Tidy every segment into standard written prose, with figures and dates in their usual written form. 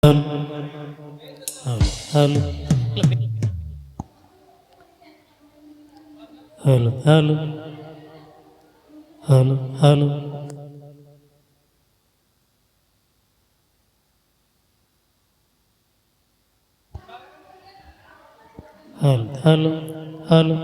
Halo, halo, halo, halo, halo. Halo, halo, halo.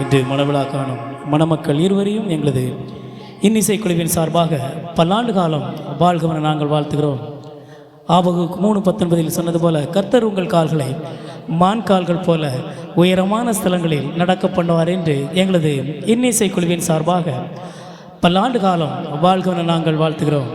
இன்று மணவிழா காணும் மணமக்கள் இருவரையும் எங்களது இன்னிசை குழுவின் சார்பாக பல்லாண்டு காலம் வாழ்கவன நாங்கள் வாழ்த்துகிறோம். ஆபகு 3:19 சொன்னது போல கர்த்தர் உங்கள் கால்களை மான் கால்கள் போல உயரமான ஸ்தலங்களில் நடக்க பண்ணுவார் என்று எங்களது இன்னிசை குழுவின் சார்பாக பல்லாண்டு காலம் வாழ்கவன நாங்கள் வாழ்த்துகிறோம்.